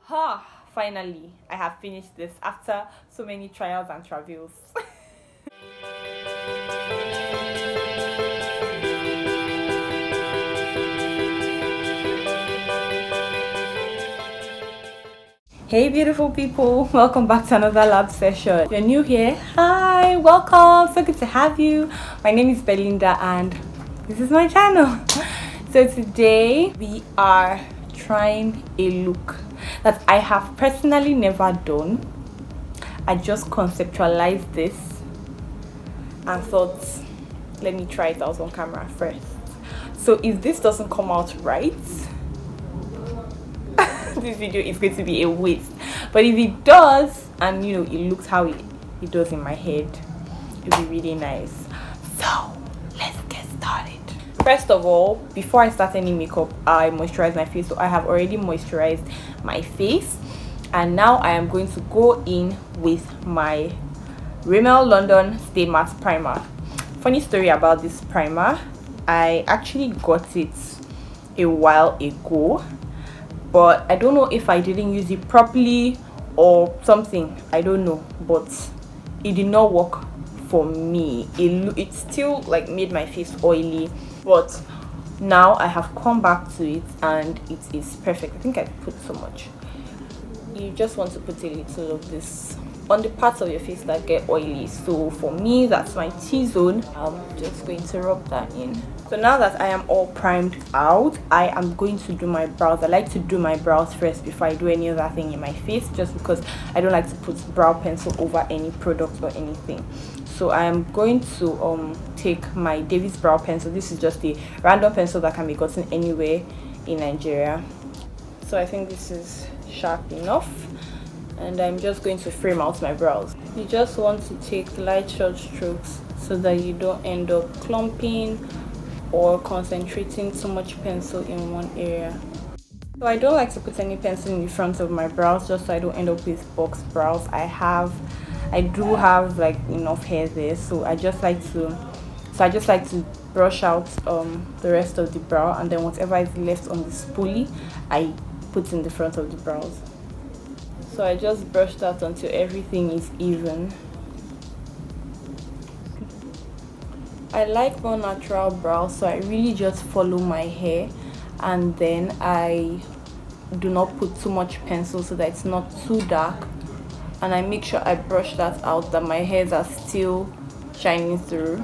Finally, I have finished this after so many trials and travails. Hey beautiful people, welcome back to another lab session. If you're new here, hi, welcome, so good to have you. My name is Belinda and this is my channel. So today we are trying a look that I have personally never done. I just conceptualized this and thought, let me try it out on camera first. So if this doesn't come out right, this video is going to be a waste. But if it does, and you know, it looks how it does in my head, it'll be really nice. So let's get started. First of all, before I start any makeup, I moisturize my face. So I have already moisturized my face, and now I am going to go in with my Rimmel London Stay Matte Primer. Funny story about this primer, I actually got it a while ago, but I don't know if I didn't use it properly or something, I don't know, but it did not work for me. It still like made my face oily, but now I have come back to it and it is perfect. I think I put so much. You just want to put a little of this on the parts of your face that get oily. So for me, that's my T-zone. I'm just going to rub that in. So now that I am all primed out, I am going to do my brows. I like to do my brows first before I do any other thing in my face, just because I don't like to put brow pencil over any product or anything. So I am going to take my Davies brow pencil. This is just a random pencil that can be gotten anywhere in Nigeria. So I think this is sharp enough, and I'm just going to frame out my brows. You just want to take light short strokes so that you don't end up clumping or concentrating too much pencil in one area. So I don't like to put any pencil in the front of my brows, just so I don't end up with box brows. I do have like enough hair there, so I just like to brush out the rest of the brow, and then whatever is left on the spoolie I put in the front of the brows. So I just brushed out until everything is even. I like more natural brows, so I really just follow my hair, and then I do not put too much pencil so that it's not too dark, and I make sure I brush that out, that my hairs are still shining through.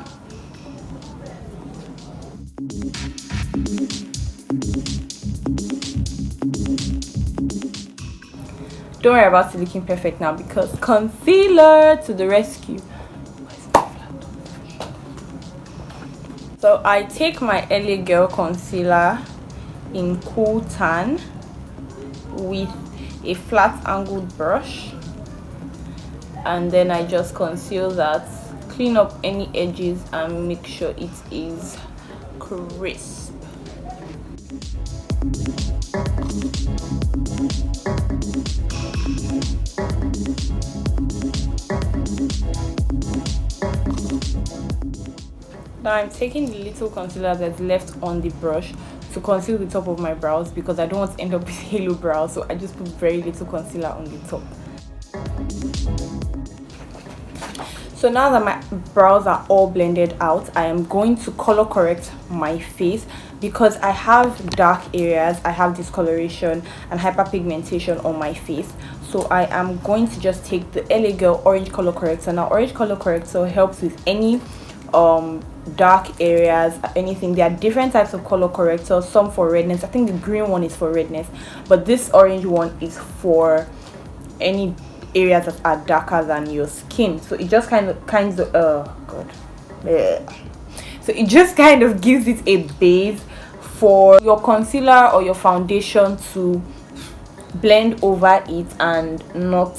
Don't worry about it looking perfect now, because concealer to the rescue. So I take my L.A Girl concealer in Cool Tan with a flat angled brush, and then I just conceal that, clean up any edges, and make sure it is crisp. Now I'm taking the little concealer that's left on the brush to conceal the top of my brows, because I don't want to end up with halo brows, so I just put very little concealer on the top. So now that my brows are all blended out, I am going to color correct my face, because I have dark areas, I have discoloration and hyperpigmentation on my face. So I am going to just take the L.A Girl orange color corrector. Now orange color corrector helps with any dark areas, anything. There are different types of color correctors, some for redness. I think the green one is for redness, but this orange one is for any areas that are darker than your skin. So it just kind of so it just kind of gives it a base for your concealer or your foundation to blend over it and not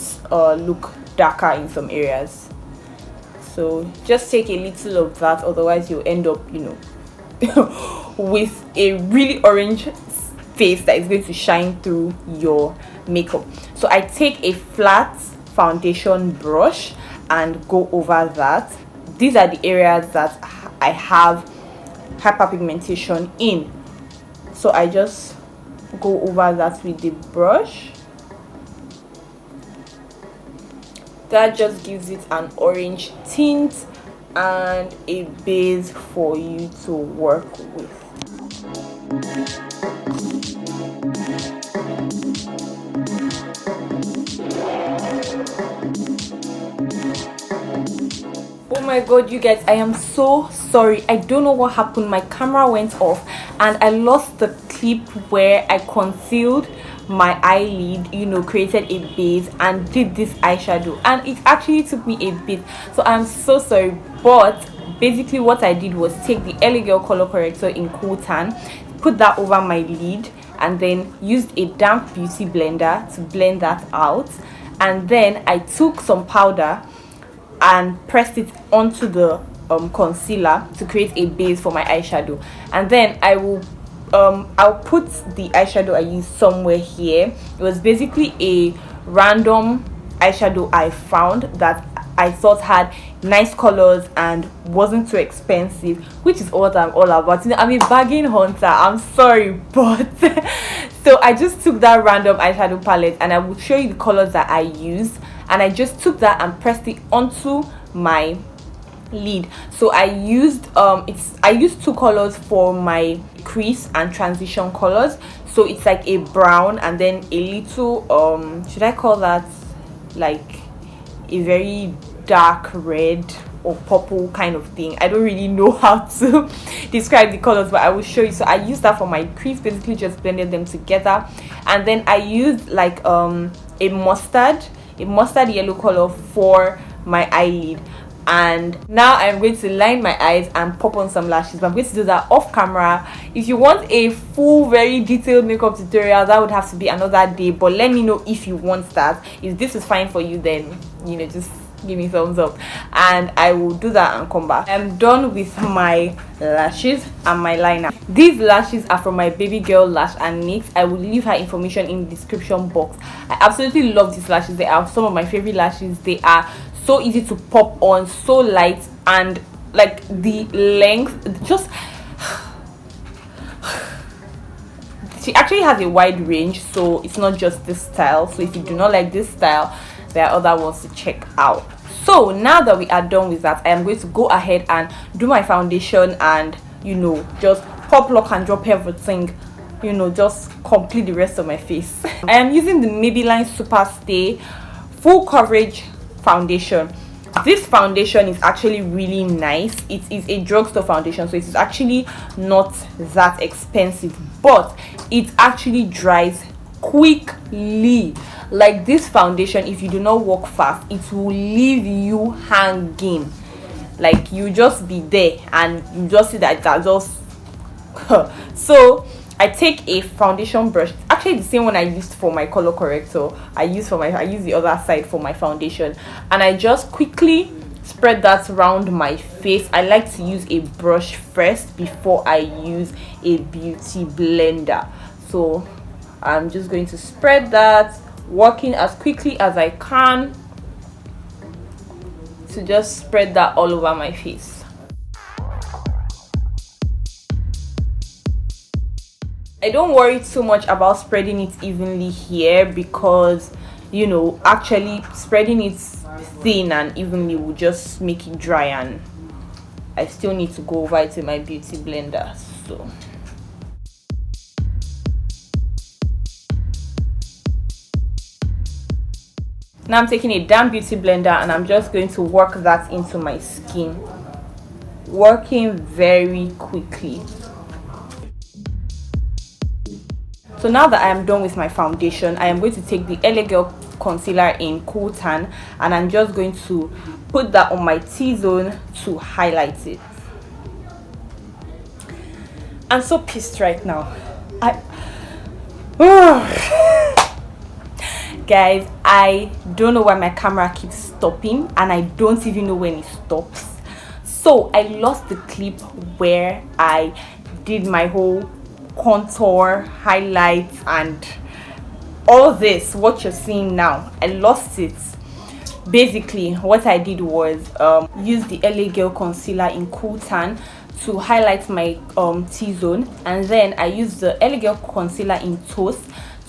look darker in some areas. So just take a little of that, otherwise you'll end up, you know, with a really orange face that is going to shine through your makeup. So I take a flat foundation brush and go over that. These are the areas that I have hyperpigmentation in, so I just go over that with the brush that just gives it an orange tint and a base for you to work with. Oh my god, you guys, I am so sorry. I don't know what happened. My camera went off and I lost the clip where I concealed my eyelid, you know, created a base and did this eyeshadow, and it actually took me a bit, so I'm so sorry. But basically what I did was take the L.A Girl color corrector in Cool Tan, put that over my lid, and then used a damp beauty blender to blend that out, and then I took some powder and pressed it onto the concealer to create a base for my eyeshadow. And then I'll put the eyeshadow I used somewhere here. It was basically a random eyeshadow I found that I thought had nice colors and wasn't too expensive, which is what I'm all about. You know, I'm a bargain hunter, I'm sorry, but so I just took that random eyeshadow palette and I will show you the colors that I used, and I just took that and pressed it onto my lid. So I used I used two colors for my crease and transition colors. So it's like a brown and then a little should I call that like a very dark red or purple kind of thing. I don't really know how to describe the colors, but I will show you. So I used that for my crease, basically just blended them together, and then I used like a mustard yellow color for my eyelid. And now I'm going to line my eyes and pop on some lashes, but I'm going to do that off camera. If you want a full very detailed makeup tutorial, that would have to be another day, but let me know if you want that. If this is fine for you, then you know, just give me thumbs up and I will do that and come back. I'm done with my lashes and my liner. These lashes are from my baby girl lash and knit. I will leave her information in the description box. I absolutely love these lashes. They are some of my favorite lashes. They are so easy to pop on, so light, and like the length just she actually has a wide range, so it's not just this style. So if you do not like this style, there are other ones to check out. So now that we are done with that, I am going to go ahead and do my foundation and, you know, just pop, lock and drop everything, you know, just complete the rest of my face. I am using the Maybelline Superstay full coverage foundation. This foundation is actually really nice. It is a drugstore foundation, so it is actually not that expensive, but it actually dries quickly. Like this foundation, if you do not work fast, it will leave you hanging. Like you just be there and you just see that just so I take a foundation brush, actually the same one I used for my color corrector. I use the other side for my foundation, and I just quickly spread that around my face. I like to use a brush first before I use a beauty blender. So I'm just going to spread that, working as quickly as I can to just spread that all over my face. I don't worry too much about spreading it evenly here, because you know, actually spreading it thin and evenly will just make it dry, and I still need to go over it with my beauty blender. So now I'm taking a damp beauty blender and I'm just going to work that into my skin, working very quickly. So now that I am done with my foundation, I am going to take the L.A Girl concealer in Cool Tan and I'm just going to put that on my T-zone to highlight it. I'm so pissed right now. Guys, I don't know why my camera keeps stopping and I don't even know when it stops. So I lost the clip where I did my whole contour, highlights and all this, what you're seeing now. I lost it. Basically what I did was use the L.A Girl concealer in Cool Tan to highlight my T-zone, and then I used the L.A Girl concealer in Toast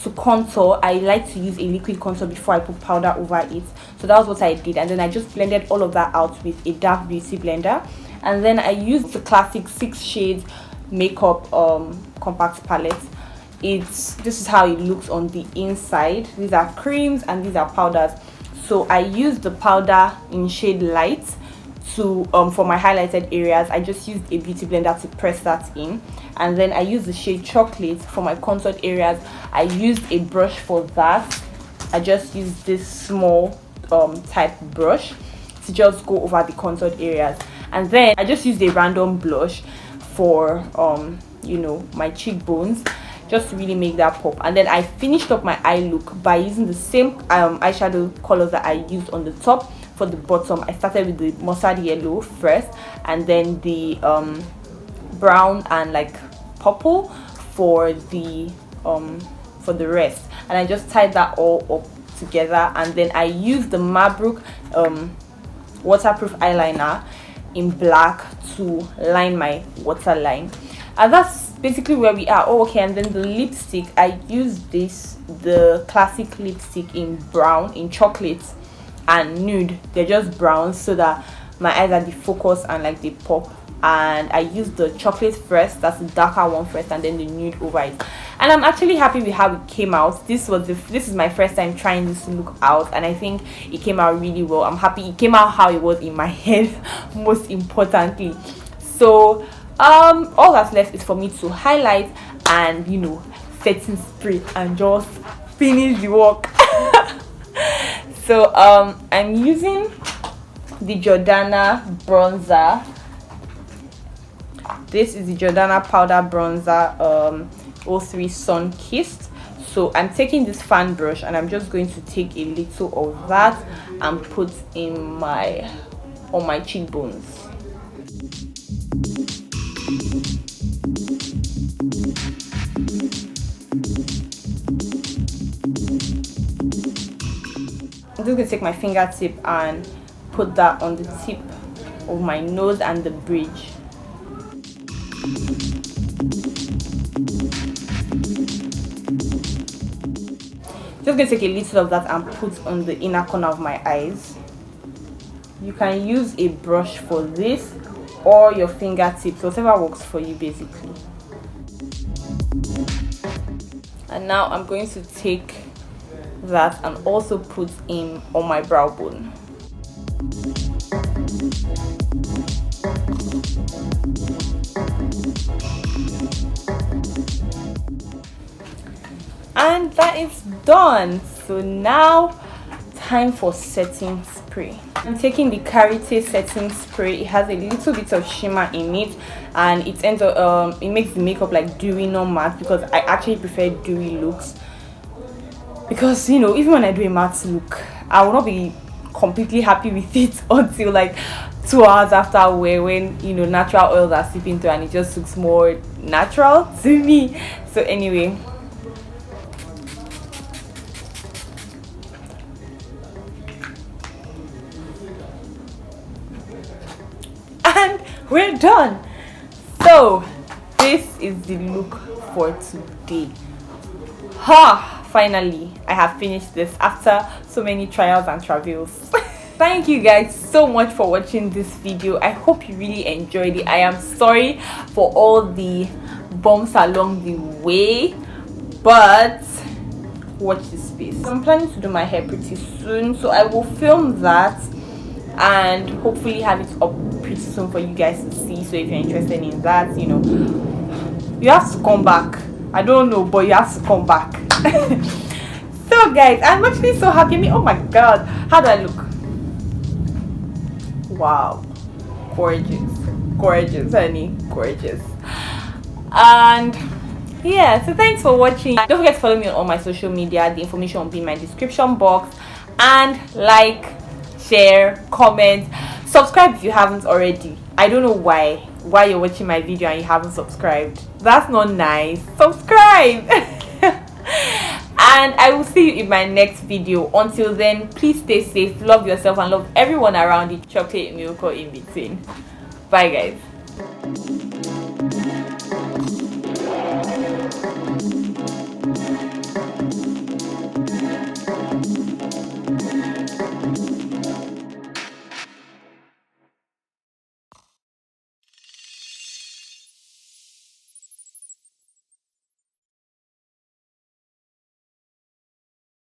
to contour, I like to use a liquid contour before I put powder over it. So that was what I did, and then I just blended all of that out with a dark beauty blender. And then I used the classic 6 shades makeup compact palette. This is how it looks on the inside. These are creams and these are powders. So I used the powder in shade light to for my highlighted areas. I just used a beauty blender to press that in, and then I used the shade chocolate for my contoured areas. I used a brush for that. I just used this small type brush to just go over the contoured areas, and then I just used a random blush for you know, my cheekbones, just to really make that pop. And then I finished up my eye look by using the same eyeshadow colors that I used on the top. For the bottom, I started with the mustard yellow first, and then the brown and like purple for the rest, and I just tied that all up together. And then I used the Mabrook waterproof eyeliner in black to line my waterline, and that's basically where we are. Oh, okay. And then the lipstick, I used the classic lipstick in brown, in chocolate and nude. They're just brown so that my eyes are defocused and like they pop. And I used the chocolate first, that's the darker one first, and then the nude over it. And I'm actually happy with how it came out. This is my first time trying this look out, and I think it came out really well. I'm happy it came out how it was in my head, most importantly. So all that's left is for me to highlight and, you know, setting spray and just finish the work. So I'm using the Jordana bronzer. This is the Jordana powder bronzer 03 Sun Kissed. So I'm taking this fan brush and I'm just going to take a little of that and put in on my cheekbones. I'm just going to take my fingertip and put that on the tip of my nose and the bridge. Just going to take a little of that and put on the inner corner of my eyes. You can use a brush for this or your fingertips, whatever works for you basically. And now I'm going to take that and also put in on my brow bone. And that is done. So now time for setting spray. I'm taking the Karité setting spray. It has a little bit of shimmer in it, and it ends up it makes the makeup like dewy, not matte, because I actually prefer dewy looks. Because, you know, even when I do a matte look, I will not be completely happy with it until like 2 hours after when, you know, natural oils are seeping through and it just looks more natural to me. So anyway, and we're done. So this is the look for today. Finally I have finished this after so many trials and travails. Thank you guys so much for watching this video. I hope you really enjoyed it. I am sorry for all the bumps along the way, but watch this space. I'm planning to do my hair pretty soon, so I will film that and hopefully have it up pretty soon for you guys to see. So if you're interested in that, you know, you have to come back. I don't know, but you have to come back. So guys, I'm actually so happy. I mean, oh my god, how do I look? Wow, gorgeous honey, gorgeous. And yeah, so thanks for watching. Don't forget to follow me on all my social media. The information will be in my description box. And like, share, comment, subscribe if you haven't already. I don't know why you're watching my video and you haven't subscribed. That's not nice. Subscribe. And I will see you in my next video. Until then, please stay safe, love yourself, and love everyone around you. Chocolate milk or in between. Bye guys.